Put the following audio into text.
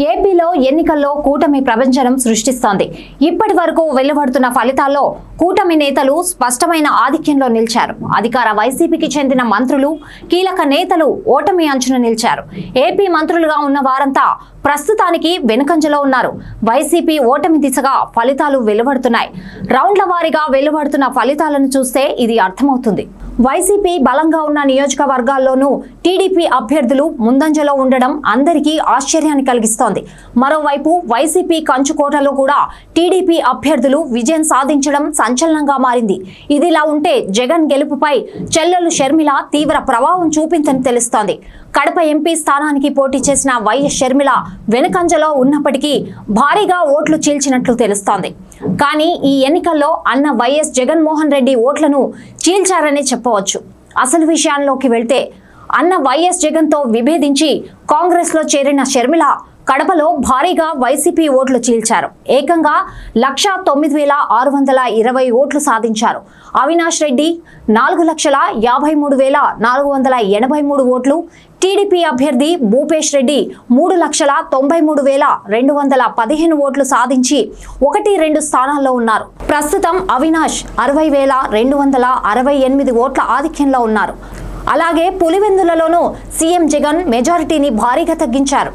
ఏపీలో ఎన్నికల్లో కూటమి ప్రభంజనం సృష్టిస్తోంది. ఇప్పటి వరకు వెలువడుతున్న ఫలితాల్లో కూటమి నేతలు స్పష్టమైన ఆధిక్యంలో నిలిచారు. అధికార వైసీపీకి చెందిన మంత్రులు, కీలక నేతలు ఓటమి అంచున నిలిచారు. ఏపీ మంత్రులుగా ఉన్న వారంతా ప్రస్తుతానికి వెనుకంజలో ఉన్నారు. వైసీపీ ఓటమి దిశగా ఫలితాలు వెలువడుతున్నాయి. రౌండ్ల వారీగా వెలువడుతున్న ఫలితాలను చూస్తే ఇది అర్థమవుతుంది. వైసీపీ బలంగా ఉన్న నియోజకవర్గాల్లోనూ టీడీపీ అభ్యర్థులు ముందంజలో ఉండడం అందరికీ ఆశ్చర్యాన్ని కలిగిస్తోంది. మరోవైపు వైసీపీ కంచుకోటలో కూడా టీడీపీ అభ్యర్థులు విజయం సాధించడం సంచలనంగా మారింది. ఇదిలా ఉంటే జగన్ గెలుపుపై చెల్లెలు షర్మిల తీవ్ర ప్రభావం చూపిందని తెలుస్తోంది. కడప ఎంపీ స్థానానికి పోటీ చేసిన వైఎస్ షర్మిల వెనుకంజలో ఉన్నప్పటికీ భారీగా ఓట్లు చీల్చినట్లు తెలుస్తోంది. కానీ ఈ ఎన్నికల్లో అన్న వైఎస్ జగన్మోహన్ రెడ్డి ఓట్లను చీల్చారనే చెప్పవచ్చు. అసలు విషయాల్లోకి వెళ్తే అన్న వైఎస్ జగన్తో విభేదించి కాంగ్రెస్ లో చేరిన షర్మిల కడపలో భారీగా వైసీపీ ఓట్లు చీల్చారు. ఏకంగా 1,09,620 ఓట్లు సాధించారు. అవినాష్ రెడ్డి 4,53,483 ఓట్లు, టీడీపీ అభ్యర్థి భూపేష్ రెడ్డి 3,93,215 ఓట్లు సాధించి 1-2 స్థానాల్లో ఉన్నారు. ప్రస్తుతం అవినాష్ 60,268 ఓట్ల ఆధిక్యంలో ఉన్నారు. అలాగే పులివెందులలోనూ సీఎం జగన్ మెజారిటీని భారీగా తగ్గించారు.